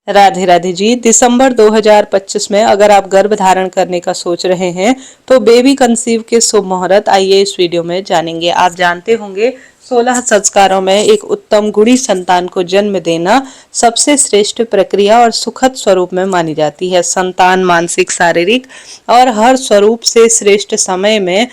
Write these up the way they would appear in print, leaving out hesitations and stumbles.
राधे राधे जी। दिसंबर 2025 में अगर आप गर्भ धारण करने का सोच रहे हैं तो बेबी कंसीव के शुभ मुहूर्त आइए इस वीडियो में जानेंगे। आप जानते होंगे 16 संस्कारों में एक उत्तम गुणी संतान को जन्म देना सबसे श्रेष्ठ प्रक्रिया और सुखद स्वरूप में मानी जाती है। संतान मानसिक, शारीरिक और हर स्वरूप से श्रेष्ठ समय में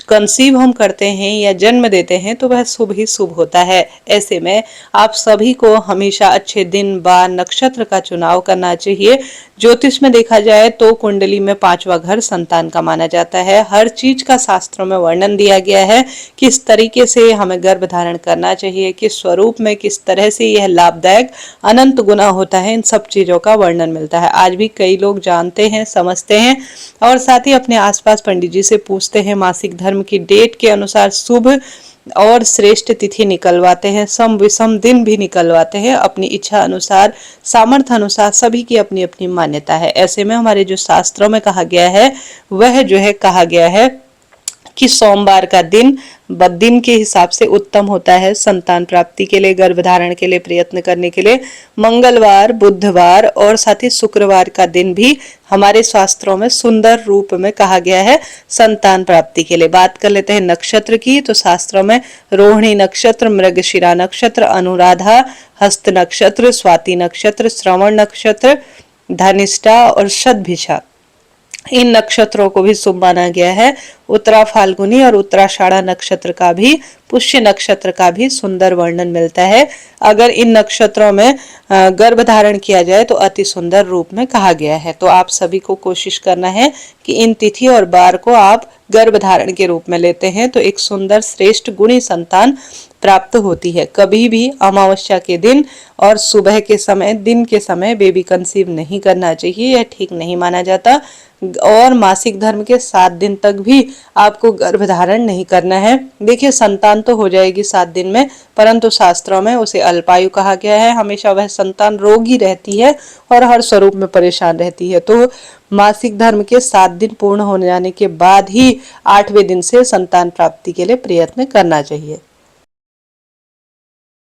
कंसीव हम करते हैं या जन्म देते हैं तो वह शुभ ही शुभ होता है। ऐसे में आप सभी को हमेशा अच्छे दिन, बार, नक्षत्र का चुनाव करना चाहिए। ज्योतिष में देखा जाए तो कुंडली में 5वां घर संतान का माना जाता है। हर चीज का शास्त्रों में वर्णन दिया गया है, किस तरीके से हमें गर्भ धारण करना चाहिए, किस स्वरूप में, किस तरह से यह लाभदायक अनंत गुना होता है, इन सब चीजों का वर्णन मिलता है। आज भी कई लोग जानते हैं, समझते हैं और साथ ही अपने आसपास पंडित जी से पूछते हैं, मासिक धर्म की डेट के अनुसार शुभ और श्रेष्ठ तिथि निकलवाते हैं, सम विषम दिन भी निकलवाते हैं। अपनी इच्छा अनुसार, सामर्थ्य अनुसार सभी की अपनी अपनी मान्यता है। ऐसे में हमारे जो शास्त्रों में कहा गया है वह जो है कहा गया है कि सोमवार का दिन के हिसाब से उत्तम होता है संतान प्राप्ति के लिए, गर्भधारण के लिए प्रयत्न करने के लिए। मंगलवार, बुधवार और साथ ही शुक्रवार का दिन भी हमारे शास्त्रों में सुंदर रूप में कहा गया है संतान प्राप्ति के लिए। बात कर लेते हैं नक्षत्र की, तो शास्त्रों में रोहिणी नक्षत्र, मृगशिरा नक्षत्र, अनुराधा, हस्त नक्षत्र, स्वाति नक्षत्र, श्रवण नक्षत्र, धनिष्ठा और शतभिषा, इन नक्षत्रों को भी शुभ माना गया है। उत्तरा फाल्गुनी और उत्तराषाढ़ा नक्षत्र का भी, पुष्य नक्षत्र का भी सुंदर वर्णन मिलता है। अगर इन नक्षत्रों में गर्भ धारण किया जाए तो अति सुंदर रूप में कहा गया है। तो आप सभी को कोशिश करना है कि इन तिथि और बार को आप गर्भ धारण के रूप में लेते हैं तो एक सुंदर श्रेष्ठ गुणी संतान प्राप्त होती है। कभी भी अमावस्या के दिन और सुबह के समय, दिन के समय बेबी कंसीव नहीं करना चाहिए, यह ठीक नहीं माना जाता। और मासिक धर्म के 7 दिन तक भी आपको गर्भधारण नहीं करना है। देखिए, संतान तो हो जाएगी 7 दिन में, परंतु शास्त्रों में उसे अल्पायु कहा गया है। हमेशा वह संतान रोगी रहती है और हर स्वरूप में परेशान रहती है। तो मासिक धर्म के 7 दिन पूर्ण हो जाने के बाद ही 8वें दिन से संतान प्राप्ति के लिए प्रयत्न करना चाहिए।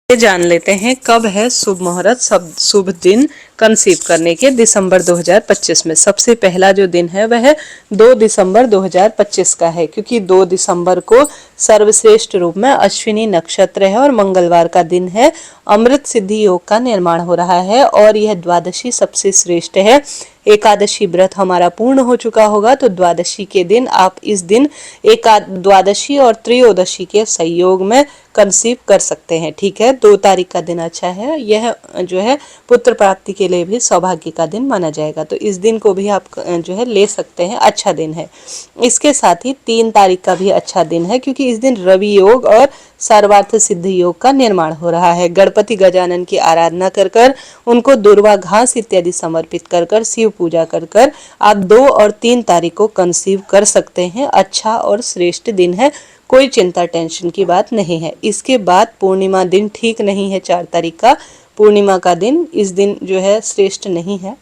जान लेते हैं कब है शुभ मुहूर्त, सब शुभ दिन कंसीव करने के दिसंबर 2025 में। सबसे पहला जो दिन है वह 2 दिसंबर 2025 का है, क्योंकि 2 दिसंबर को सर्वश्रेष्ठ रूप में अश्विनी नक्षत्र है और मंगलवार का दिन है। अमृत सिद्धि योग का निर्माण हो रहा है और यह द्वादशी सबसे श्रेष्ठ है। एकादशी व्रत हमारा पूर्ण हो चुका होगा तो द्वादशी के दिन आप इस दिन द्वादशी और त्रयोदशी के संयोग में कंसीव कर सकते हैं। ठीक है, 2 तारीख का दिन अच्छा है। यह जो है पुत्र प्राप्ति के लिए भी सौभाग्य का दिन माना जाएगा, तो इस दिन को भी आप जो है ले सकते हैं, अच्छा दिन है। इसके साथ ही 3 तारीख का भी अच्छा दिन है, क्योंकि इस दिन रवि योग और सर्वार्थ सिद्धि योग का निर्माण हो रहा है। गणपति गजानन की आराधना कर कर, उनको दुर्वा घास इत्यादि समर्पित कर कर, शिव पूजा कर कर आप 2 और 3 तारीख को कंसीव कर सकते हैं। अच्छा और श्रेष्ठ दिन है, कोई चिंता टेंशन की बात नहीं है। इसके बाद पूर्णिमा दिन ठीक नहीं है, 4 तारीख का पूर्णिमा का दिन, इस दिन जो है श्रेष्ठ नहीं है।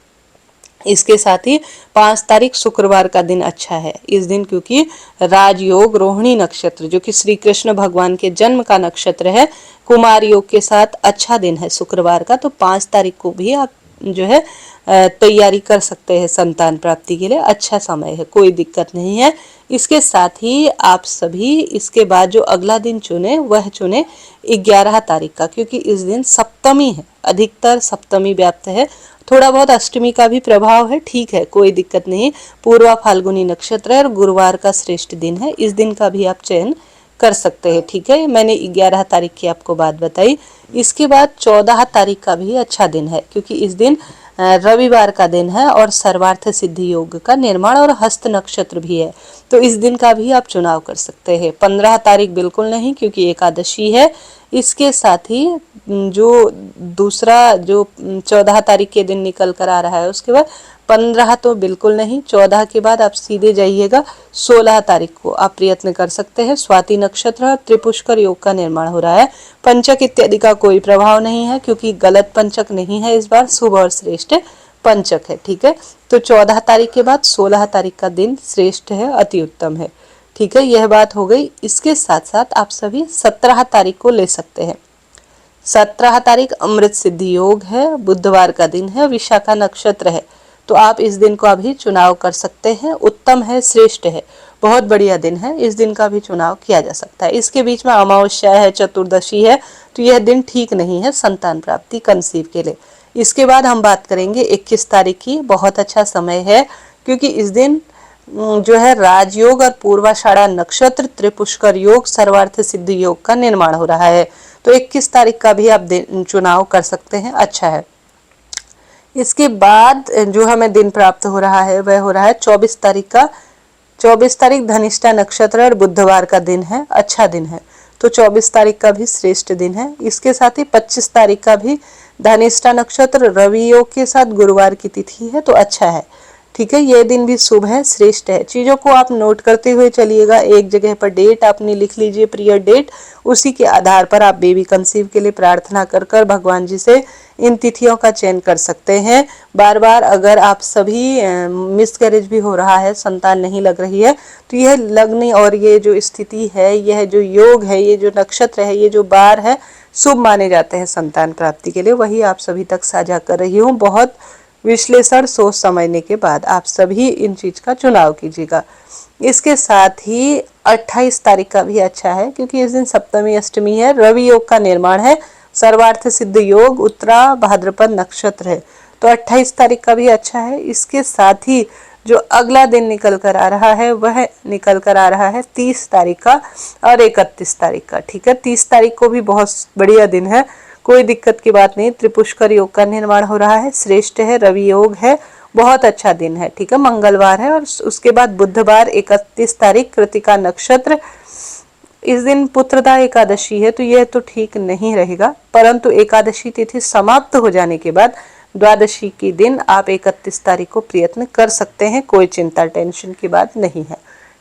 इसके साथ ही 5 तारीख शुक्रवार का दिन अच्छा है इस दिन, क्योंकि राजयोग रोहिणी नक्षत्र जो कि श्री कृष्ण भगवान के जन्म का नक्षत्र है, कुमार योग के साथ अच्छा दिन है शुक्रवार का। तो 5 तारीख को भी आप जो है तैयारी कर सकते हैं संतान प्राप्ति के लिए, अच्छा समय है, कोई दिक्कत नहीं है। इसके साथ ही आप सभी इसके बाद जो अगला दिन चुने वह चुने 11 तारीख का, क्योंकि इस दिन सप्तमी है, अधिकतर सप्तमी व्याप्त है। थोड़ा बहुत अष्टमी का भी प्रभाव है, ठीक है, कोई दिक्कत नहीं। पूर्वा फाल्गुनी नक्षत्र है और गुरुवार का श्रेष्ठ दिन है, इस दिन का भी आप चयन कर सकते हैं। ठीक है, मैंने 11 तारीख की आपको बात बताई। इसके बाद 14 तारीख का भी अच्छा दिन है, क्योंकि इस दिन रविवार का दिन है और सर्वार्थ सिद्धि योग का निर्माण और हस्त नक्षत्र भी है, तो इस दिन का भी आप चुनाव कर सकते हैं। 15 तारीख बिल्कुल नहीं, क्योंकि एकादशी है। इसके साथ ही जो दूसरा जो 14 तारीख के दिन निकल कर आ रहा है, उसके बाद 15 तो बिल्कुल नहीं, 14 के बाद आप सीधे जाइएगा 16 तारीख को आप प्रयत्न कर सकते हैं। स्वाति नक्षत्र और त्रिपुष्कर योग का निर्माण हो रहा है। पंचक इत्यादि का कोई प्रभाव नहीं है, क्योंकि गलत पंचक नहीं है इस बार, शुभ और श्रेष्ठ पंचक है। ठीक है, तो 14 तारीख के बाद 16 तारीख का दिन श्रेष्ठ है, अति उत्तम है। ठीक है, यह बात हो गई। इसके साथ साथ आप सभी 17 तारीख को ले सकते हैं। 17 तारीख अमृत सिद्धि योग है, बुधवार का दिन है, विशाखा नक्षत्र है, तो आप इस दिन को अभी चुनाव कर सकते हैं। उत्तम है, श्रेष्ठ है, बहुत बढ़िया दिन है, इस दिन का भी चुनाव किया जा सकता है। इसके बीच में अमावस्या है, चतुर्दशी है, तो यह दिन ठीक नहीं है संतान प्राप्ति कंसीव के लिए। इसके बाद हम बात करेंगे 21 तारीख की। बहुत अच्छा समय है, क्योंकि इस दिन जो है राजयोग और पूर्वाषाढ़ा नक्षत्र, त्रिपुष्कर योग, सर्वार्थ सिद्ध योग का निर्माण हो रहा है, तो 21 तारीख का भी आप चुनाव कर सकते हैं, अच्छा है। इसके बाद जो हमें दिन प्राप्त हो रहा है वह हो रहा है 24 तारीख का। 24 तारीख धनिष्ठा नक्षत्र और बुधवार का दिन है, अच्छा दिन है, तो 24 तारीख का भी श्रेष्ठ दिन है। इसके साथ ही 25 तारीख का भी धनिष्ठा नक्षत्र, रवि योग के साथ गुरुवार की तिथि है, तो अच्छा है, ठीक है, ये दिन भी शुभ है, श्रेष्ठ है। चीज़ों को आप नोट करते हुए चलिएगा, एक जगह पर डेट आपने लिख लीजिए, पीरियड डेट, उसी के आधार पर आप बेबी कंसीव के लिए प्रार्थना कर कर भगवान जी से इन तिथियों का चयन कर सकते हैं। बार बार अगर आप सभी मिसकैरेज भी हो रहा है, संतान नहीं लग रही है, तो यह लग्न और ये जो स्थिति है, यह जो योग है, ये जो नक्षत्र है, ये जो बार है, शुभ माने जाते हैं संतान प्राप्ति के लिए। वही आप सभी तक साझा कर रही हूँ। बहुत विश्लेषण सोच समझने के बाद आप सभी इन चीज का चुनाव कीजिएगा। इसके साथ ही 28 तारीख का भी अच्छा है, क्योंकि इस दिन सप्तमी अष्टमी है, रवि योग का निर्माण है, सर्वार्थ सिद्ध योग, उत्तरा भाद्रपद नक्षत्र है, तो 28 तारीख का भी अच्छा है। इसके साथ ही जो अगला दिन निकल कर आ रहा है वह निकल कर आ रहा है 30 तारीख का और 31 तारीख का, ठीक है। 30 तारीख को भी बहुत बढ़िया दिन है, कोई दिक्कत की बात नहीं। त्रिपुष्कर योग का निर्माण हो रहा है, श्रेष्ठ है, रवि योग है, बहुत अच्छा दिन है, ठीक है, मंगलवार है। और उसके बाद बुधवार 31 तारीख कृतिका नक्षत्र, इस दिन पुत्रदा एकादशी है, तो यह तो ठीक नहीं रहेगा, परंतु एकादशी तिथि समाप्त हो जाने के बाद द्वादशी के दिन आप 31 तारीख को प्रयत्न कर सकते हैं, कोई चिंता टेंशन की बात नहीं है,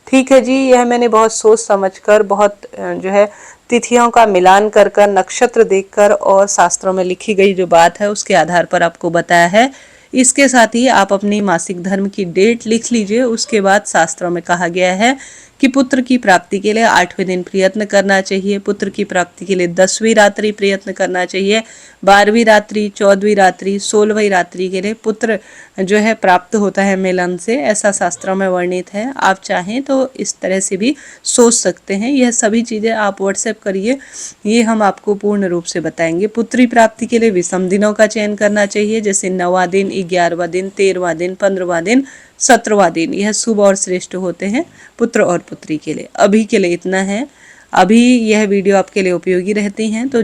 ठीक है जी। यह मैंने बहुत सोच समझकर, बहुत जो है तिथियों का मिलान कर कर, नक्षत्र देखकर और शास्त्रों में लिखी गई जो बात है उसके आधार पर आपको बताया है। इसके साथ ही आप अपनी मासिक धर्म की डेट लिख लीजिए। उसके बाद शास्त्रों में कहा गया है कि पुत्र की प्राप्ति के लिए 8वें दिन प्रयत्न करना चाहिए, पुत्र की प्राप्ति के लिए 10वीं रात्रि प्रयत्न करना चाहिए, 12वीं रात्रि, 14वीं रात्रि, 16वीं रात्रि के लिए पुत्र जो है प्राप्त होता है मिलन से, ऐसा शास्त्रों में वर्णित है। आप चाहें तो इस तरह से भी सोच सकते हैं। यह सभी चीज़ें आप व्हाट्सएप करिए, ये हम आपको पूर्ण रूप से बताएंगे। पुत्री प्राप्ति के लिए विषम दिनों का चयन करना चाहिए, जैसे 9वां दिन, 11वां दिन, 13वां दिन, 15वां दिन, 17वां दिन, यह शुभ और श्रेष्ठ होते हैं पुत्र और पुत्री के लिए। अभी के लिए इतना है। अभी यह वीडियो आपके लिए उपयोगी रहती हैं तो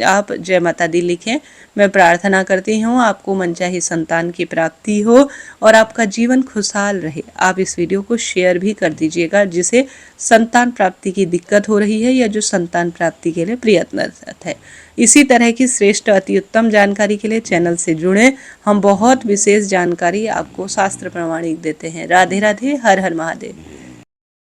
आप जय माता दी लिखें। मैं प्रार्थना करती हूँ आपको मनचाही संतान की प्राप्ति हो और आपका जीवन खुशहाल रहे। आप इस वीडियो को शेयर भी कर दीजिएगा जिसे संतान प्राप्ति की दिक्कत हो रही है या जो संतान प्राप्ति के लिए प्रयत्नरत है। इसी तरह की श्रेष्ठ अति उत्तम जानकारी के लिए चैनल से जुड़ें। हम बहुत विशेष जानकारी आपको शास्त्र प्रमाणिक देते हैं। राधे राधे, हर हर महादेव।